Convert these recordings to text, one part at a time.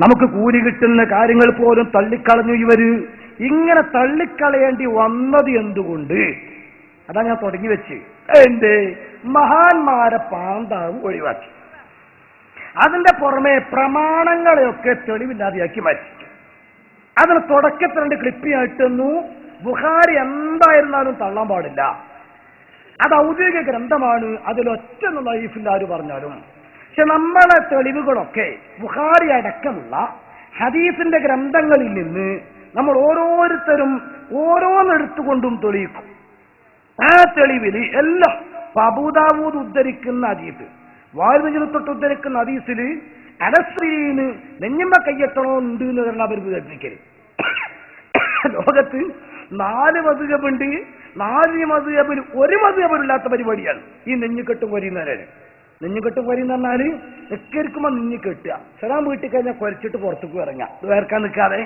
നമുക്ക് കൂലി കിട്ടുന്ന കാര്യങ്ങൾ പോലും തള്ളിക്കളഞ്ഞു ഇവര്. ഇങ്ങനെ തള്ളിക്കളയേണ്ടി വന്നത് എന്തുകൊണ്ട്? അതാ ഞാൻ തുടങ്ങി വെച്ച്. എന്റെ മഹാന്മാരെ പാന്താവ് ഒഴിവാക്കി. അതിന്റെ പുറമെ പ്രമാണങ്ങളെയൊക്കെ തെളിവില്ലാതെയാക്കി മാറ്റി. അതിന് തുടക്കത്തിൽ 2 ക്ലിപ്പിയായിട്ടൊന്നു ബുഖാരി എന്തായിരുന്നാലും തള്ളാൻ പാടില്ല. അത് ഔദ്യോഗിക ഗ്രന്ഥമാണ്, അതിലൊറ്റ ലൈഫിൽ ആര് പറഞ്ഞാലും. പക്ഷെ നമ്മളെ തെളിവുകളൊക്കെ ബുഖാരി അടക്കമുള്ള ഹദീസിന്റെ ഗ്രന്ഥങ്ങളിൽ നിന്ന് നമ്മൾ ഓരോരുത്തരും ഓരോന്നെടുത്തുകൊണ്ടും തെളിയിക്കും. ആ തെളിവിൽ എല്ലാം അബൂദാവൂദ് ഉദ്ധരിക്കുന്ന ഹദീസ്, വാൽമീകിനെ തൊട്ട് ഉദ്ധരിക്കുന്ന ഹദീസിൽ അനസ്രീന് നെഞ്ഞമ്മ കയ്യെത്തണോ ഉണ്ട് എന്ന് പറഞ്ഞാൽ അവർ കേൾപ്പിക്കരുത്. ലോകത്ത് 4 മദ്ഹബുണ്ട്. 4 മദ്ഹബിൽ ഒരു മദ്ഹബില്ലാത്ത പരിപാടിയാണ് ഈ നെഞ്ഞുകെട്ടും കൊരിയുന്നവരെ. നെഞ്ഞുകെട്ടും കൊരിയെന്ന് പറഞ്ഞാല് നിൽക്കരിക്കുമ്പോൾ നെഞ്ഞു കെട്ടുക, സലാം വീട്ടിൽ കഴിഞ്ഞാൽ കുരച്ചിട്ട് പുറത്തേക്ക് ഇറങ്ങുക, വേർക്കാൻ നിൽക്കാതെ.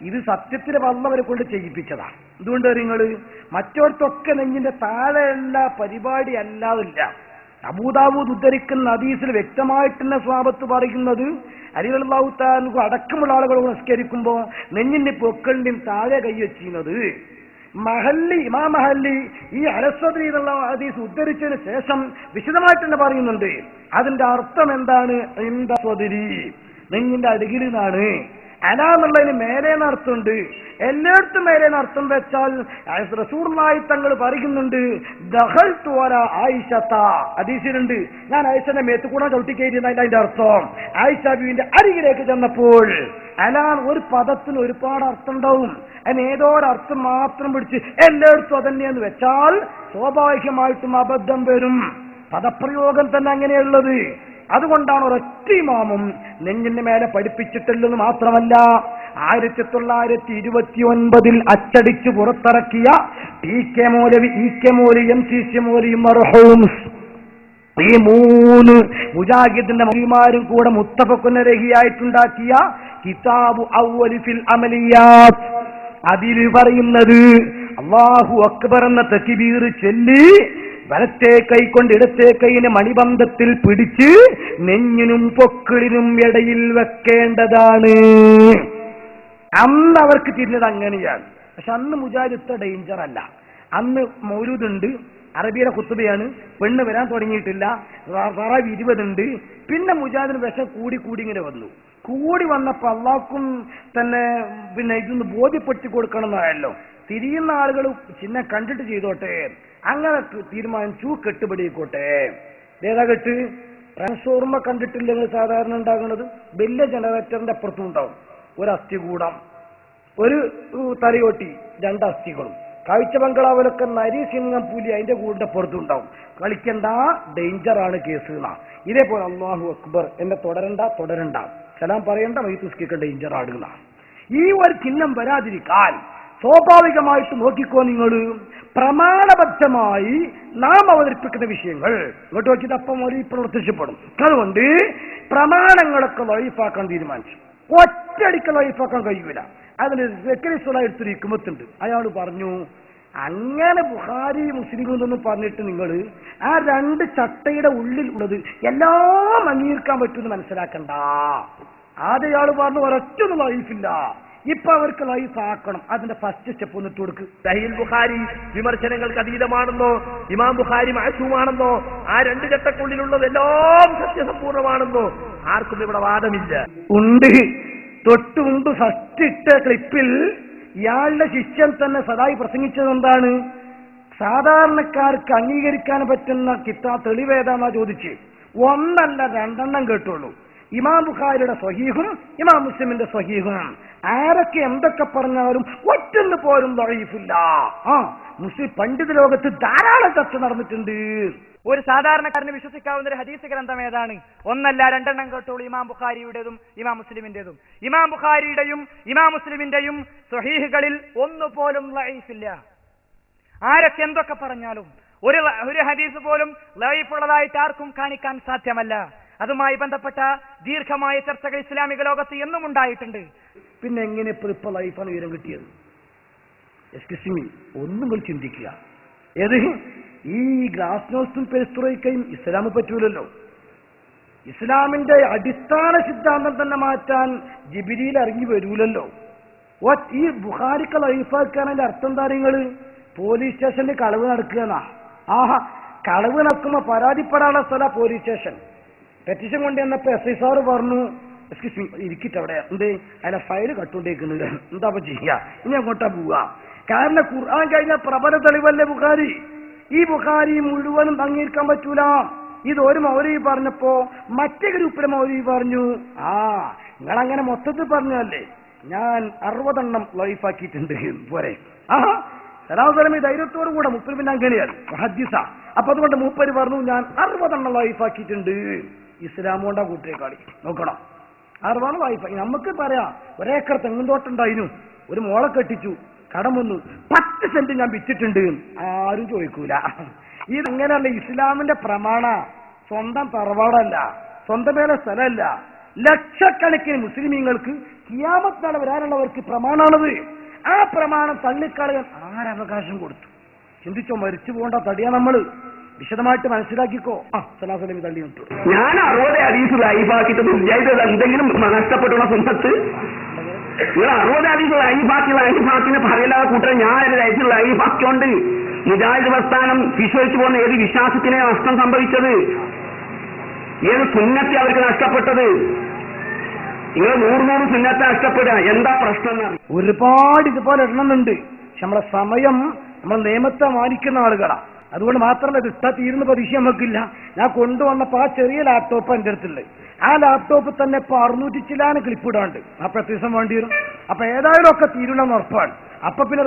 ഇത് സത്യത്തിൽ വന്നവരെ കൊണ്ട് ചെയ്യിപ്പിച്ചതാ. എന്തുകൊണ്ട് നിങ്ങള് മറ്റോടത്തൊക്കെ നെഞ്ഞിന്റെ താഴെയുള്ള പരിപാടി അല്ലാതില്ല. അബൂദാവൂദ് ഉദ്ധരിക്കുന്ന ഹദീസിൽ വ്യക്തമായിട്ട് തന്നെ സ്വഹാബത്ത് പറയുന്നത്, അലി റളിയല്ലാഹു തആല അടക്കമുള്ള ആളുകൾ നമസ്കരിക്കുമ്പോൾ നെഞ്ഞിന്റെ പൊക്കളിന്റെയും താഴെ കൈവച്ചിരുന്നത്. ഇമാം മഹല്ലി ഈ അലസ്വദ്രി എന്നുള്ള ഹദീസ് ഉദ്ധരിച്ചതിന് ശേഷം വിശദമായിട്ട് തന്നെ പറയുന്നുണ്ട്. അതിന്റെ അർത്ഥം എന്താണ്? നെഞ്ഞിന്റെ അടിയിൽ നിന്നാണ്. അല എന്നുള്ളതിന് മേലേന്ന് അർത്ഥമുണ്ട്. എല്ലായിടത്തും മേലേന്ന് അർത്ഥം വെച്ചാൽ റസൂലുള്ളാഹി തങ്ങൾ പറയുന്നുണ്ട്, ദഖൽതു അലാ ആയിഷത, ഹദീസിലുണ്ട്, ഞാൻ ആയിഷയുടെ മേത്ത് കൂടെ ചവിട്ടിക്കയറ്റിയെന്ന അതിന്റെ അർത്ഥം. ആയിഷ ബീവിന്റെ അരികിലേക്ക് ചെന്നപ്പോൾ അല ഒരു പദത്തിന് ഒരുപാട് അർത്ഥം ഉണ്ടാവും. അതിന് ഏതോ ഒരർത്ഥം മാത്രം പിടിച്ച് എല്ലായിടത്തും അതന്നെയെന്ന് വെച്ചാൽ സ്വാഭാവികമായിട്ടും അബദ്ധം വരും. പദപ്രയോഗം തന്നെ അങ്ങനെയുള്ളത്. അതുകൊണ്ടാണ് ഒരൊറ്റ ഇമാമും നെഞ്ഞിന് മേലെ പഠിപ്പിച്ചിട്ടില്ലെന്ന് മാത്രമല്ല, 1929 അച്ചടിച്ച് പുറത്തിറക്കിയ ടി.കെ. മൗലവി, ഇ.കെ. മൗലവി, എം.സി.സി. മൗലവി മർഹൂംസ്, ഈ 3 മുജാഹിദിന്റെ മൗലവിമാരും കൂടെ മുത്തഫഖുൻ അലൈഹിയായിട്ടുണ്ടാക്കിയ കിതാബു അവ്വലി ഫിൽ അമലിയാത്ത്, അതിൽ പറയുന്നത് അല്ലാഹു അക്ബർ എന്ന തക്ബീർ ചൊല്ലി വലത്തെ കൈ കൊണ്ട് ഇടത്തെ കൈയിനെ മണിബന്ധത്തിൽ പിടിച്ച് നെഞ്ഞിനും പൊക്കിളിനും ഇടയിൽ വെക്കേണ്ടതാണ്. അന്ന് അവർക്ക് തിരിഞ്ഞത് അങ്ങനെയാണ്. പക്ഷെ അന്ന് മുജാഹിദ് ഡേഞ്ചർ അല്ല. അന്ന് മൗലൂദുണ്ട്, അറബിയുടെ കുത്തുബയാണ്, പെണ്ണ് വരാൻ തുടങ്ങിയിട്ടില്ല, 20 ഉണ്ട്. പിന്നെ മുജാഹിദിന് വിഷം കൂടി ഇങ്ങനെ വന്നു. കൂടി വന്നപ്പോൾ അള്ളാഹ്ക്കും തന്നെ പിന്നെ ഇതൊന്ന് ബോധ്യപ്പെടുത്തി കൊടുക്കണം എന്നായല്ലോ. തിരിയുന്ന ആളുകൾ ചിഹ്നം കണ്ടിട്ട് ചെയ്തോട്ടെ, അങ്ങനെ തീരുമാനിച്ചു. കെട്ടുപടിയിക്കോട്ടെ. ഏതാ കെട്ട്? ട്രാൻസ്ഫോർമർ കണ്ടിട്ടില്ലെങ്കിൽ സാധാരണ ഉണ്ടാകുന്നത് വലിയ ജനറേറ്ററിന്റെ അപ്പുറത്തും ഉണ്ടാവും ഒരു അസ്ഥികൂടം, ഒരു തലയോട്ടി, 2 അസ്ഥികളും. കാഴ്ച ബംഗ്ലാവിലൊക്കെ നരി, സിംഹം, പുലി അതിന്റെ കൂടിന്റെ പുറത്തും ഉണ്ടാവും. കളിക്കണ്ട, ഡേഞ്ചറാണ് കേസ് എന്നാ. ഇതേപോലെ അല്ലാഹു അക്ബർ എന്നെ തുടരണ്ട, സലാം പറയണ്ട, മൈത്തുസ്കിക്ക ഡേഞ്ചർ ആടുന്ന ഈ ഒരു ചിഹ്നം വരാതിരിക്കാൻ സ്വാഭാവികമായിട്ട് നോക്കിക്കോ നിങ്ങൾ. പ്രമാണബദ്ധമായി നാം അവതരിപ്പിക്കുന്ന വിഷയങ്ങൾ ഇങ്ങോട്ട് നോക്കിയത് അപ്പം ഒരു പ്രവർത്തിച്ചപ്പെടും. അതുകൊണ്ട് പ്രമാണങ്ങളൊക്കെ ലൈഫാക്കാൻ തീരുമാനിച്ചു. ഒറ്റയടിക്ക് ലൈഫാക്കാൻ കഴിയൂല. അതിന് എടുത്തൊരു ഹിക്മത്തുണ്ട്. അയാൾ പറഞ്ഞു, അങ്ങനെ ബുഖാരി മുസ്ലിം എന്നൊന്നും പറഞ്ഞിട്ട് നിങ്ങൾ ആ 2 ചട്ടയുടെ ഉള്ളിൽ ഉള്ളത് എല്ലാം അംഗീകരിക്കാൻ പറ്റുമെന്ന് മനസ്സിലാക്കണ്ട. ആദ്യം ഇയാൾ പറഞ്ഞു ഒരൊറ്റൊന്നും ലൈഫില്ല, ഇപ്പൊ അവർക്ക് ലൈഫ് ആക്കണം. അതിന്റെ ഫസ്റ്റ് സ്റ്റെപ്പ് ഒന്നിട്ട് കൊടുക്ക്. സഹീൽ ബുഖാരി വിമർശനങ്ങൾക്ക് അതീതമാണെന്നോ, ഇമാം ബുഖാരി മഅസൂമാണെന്നോ, ആ 2 ചട്ടക്കുള്ളിലുള്ളത് എല്ലാം സത്യസമ്പൂർണ്ണമാണെന്നോ ആർക്കും ഇവിടെ വാദമില്ല. ഉണ്ട്. തൊട്ടു മുമ്പ് ഫസ്റ്റ് ഇട്ട ക്ലിപ്പിൽ ഇയാളുടെ ശിഷ്യൻ തന്നെ സദായി പ്രസംഗിച്ചത് എന്താണ്? സാധാരണക്കാർക്ക് അംഗീകരിക്കാൻ പറ്റുന്ന തെളിവേതാന്നാ ചോദിച്ച്. 1 അല്ല 2 കേട്ടുള്ളൂ. ഇമാം ബുഖാരിയുടെ സ്വഹീഹും ഇമാം മുസ്ലിമിന്റെ സ്വഹീഹും. ആരൊക്കെ എന്തൊക്കെ പറഞ്ഞാലും ഒറ്റൊന്ന് പോലും ദഈഫില്ല. മുസ്ലിം പണ്ഡിത ലോകത്ത് ധാരാളം ചർച്ച നടന്നിട്ടുണ്ട്. ഒരു സാധാരണക്കാരന് വിശ്വസിക്കാവുന്ന ഒരു ഹദീസ് ഗ്രന്ഥം ഏതാണ്? 1 അല്ല 2 കേട്ടോളൂ. ഇമാം ബുഖാരിയുടേതും ഇമാം മുസ്ലിമിന്റേതും. ഇമാം ബുഖാരിയുടെയും ഇമാം മുസ്ലിമിന്റെയും സ്വഹീഹുകളിൽ ഒന്നുപോലും ലഈഫില്ല. ആരൊക്കെ എന്തൊക്കെ പറഞ്ഞാലും ഒരു ഹദീസ് പോലും ലഈഫുള്ളതായിട്ട് ആർക്കും കാണിക്കാൻ സാധ്യമല്ല. അതുമായി ബന്ധപ്പെട്ട ദീർഘമായ ചർച്ചകൾ ഇസ്ലാമിക ലോകത്ത് എന്നും ഉണ്ടായിട്ടുണ്ട്. പിന്നെ എങ്ങനെ ഇപ്പൊ ലൈഫാണ് വിവരം കിട്ടിയത്? ഒന്നും കൂടി ചിന്തിക്കുക. ഏത് ഈ ഗ്ലാസ് നോസ്റ്റും പെരിസ്ട്രോയിക്കയും ഇസ്ലാമ് പറ്റൂലല്ലോ. ഇസ്ലാമിന്റെ അടിസ്ഥാന സിദ്ധാന്തം തന്നെ മാറ്റാൻ ജിബ്രീൽ ഇറങ്ങി വരൂലല്ലോ. ഈ ബുഖാരിക്ക് ലൈഫാക്കാനതിന്റെ അർത്ഥം എന്താ? നിങ്ങള് പോലീസ് സ്റ്റേഷനിൽ കളവ് നടക്കുകയെന്നാ. ആഹാ, കളവ് നടക്കുമ്പോ പരാതിപ്പെടാനുള്ള സ്ഥല പോലീസ് സ്റ്റേഷൻ. പെറ്റീഷൻ കൊണ്ടുവന്നപ്പോ എസ് ഐ സാറ് പറഞ്ഞു, എക്സ്ക്യൂസ് മീ, ഇരിക്കട്ടെ അവിടെ, എന്ത് അതിലെ ഫയല് കട്ടുകൊണ്ടേക്കുന്നത്, എന്താ ചെയ്യാ, ഇനി അങ്ങോട്ടാ പോവാ. കാരണം ഖുർആൻ കഴിഞ്ഞ പ്രബല തെളിവല്ലേ ബുഖാരി. ഈ ബുഖാരി മുഴുവനും അംഗീകരിക്കാൻ പറ്റൂല. ഇതൊരു മൗലവി പറഞ്ഞപ്പോ മറ്റേ ഗ്രൂപ്പിലെ മൗലവി പറഞ്ഞു, ആ നിങ്ങളങ്ങനെ മൊത്തത്തിൽ പറഞ്ഞല്ലേ, ഞാൻ 60 എണ്ണം ലൈഫാക്കിയിട്ടുണ്ട് പോരെ. ആഹാ, സലാഹുലമി ധൈര്യത്തോടു കൂടെ മുപ്പര് പിന്നെ അങ്ങനെയാണ് ഹദീസ. അപ്പൊ അതുകൊണ്ട് മൂപ്പര് പറഞ്ഞു, ഞാൻ 60 എണ്ണം ലൈഫാക്കിയിട്ടുണ്ട്. ഇസ്ലാം കൊണ്ടാ കൂട്ടിയേക്കാളി നോക്കണം. 60 ലൈഫാക്കി. നമുക്ക് പറയാം, ഒരേക്കർ തെങ്ങും തോട്ടുണ്ടായിരുന്നു, ഒരു മോളെ കെട്ടിച്ചു, കടം വന്നു, 10 സെന്റ് ഞാൻ വിറ്റിട്ടുണ്ട്, ആരും ചോദിക്കൂല. ഇതങ്ങനെയല്ല ഇസ്ലാമിന്റെ പ്രമാണ. സ്വന്തം തറവാടല്ല, സ്വന്തം പേരെ സ്ഥലമല്ല. ലക്ഷക്കണക്കിന് മുസ്ലിമീങ്ങൾക്ക് ഖിയാമത്ത് നാളെ വരാനുള്ളവർക്ക് പ്രമാണാണത്. ആ പ്രമാണം തള്ളിക്കളയാൻ ആരവകാശം കൊടുത്തു? ചിന്തിച്ചോ, മരിച്ചു പോകേണ്ട തടിയാ നമ്മള്. വിശദമായിട്ട് മനസ്സിലാക്കിക്കോ. സലാഹുലമി തള്ളി വിട്ടു. ഞാൻ 60 ഹദീസ് ലൈഫാക്കിയിട്ട് വിചാരിച്ചത് എന്തെങ്കിലും നഷ്ടപ്പെട്ടുള്ള സുന്നത്ത്. നിങ്ങൾ 60 ഹദീസ് ലൈഫാക്കിനെ പറയലാതെ കൂട്ടരെ ഞാൻ ഒരു ഹദീസ് ലൈഫാക്കിയോണ്ട് മുജാഹിദ് പ്രസ്ഥാനം വിശ്വസിച്ചു പോകുന്ന ഏത് വിശ്വാസത്തിനെ നഷ്ടം സംഭവിച്ചത്? ഏത് സുന്നത്തെ അവർക്ക് നഷ്ടപ്പെട്ടത്? നിങ്ങൾ 100 സുന്നത്തെ നഷ്ടപ്പെടുക, എന്താ പ്രശ്നം? ഒരുപാട് ഇതുപോലെ എണ്ണുന്നുണ്ട്. പക്ഷെ നമ്മളെ സമയം, നമ്മൾ നിയമത്തെ മാനിക്കുന്ന ആളുകളാ. അതുകൊണ്ട് മാത്രമല്ല ഇത് ഇട്ടാ തീരുന്ന പ്രതീക്ഷ നമുക്കില്ല. ഞാൻ കൊണ്ടുവന്നപ്പോ ആ ചെറിയ ലാപ്ടോപ്പ് എൻ്റെ അടുത്തുള്ളത്. ആ ലാപ്ടോപ്പ് തന്നെ ഇപ്പൊ 600 ചില്ലാന് ക്ലിപ്പ് ഇടാണ്ട്. അപ്പൊ എത്ര ദിവസം വേണ്ടി വരും? അപ്പൊ ഏതായാലും ഒക്കെ തീരുണ്ടെന്ന് ഉറപ്പാണ്. അപ്പൊ പിന്നെ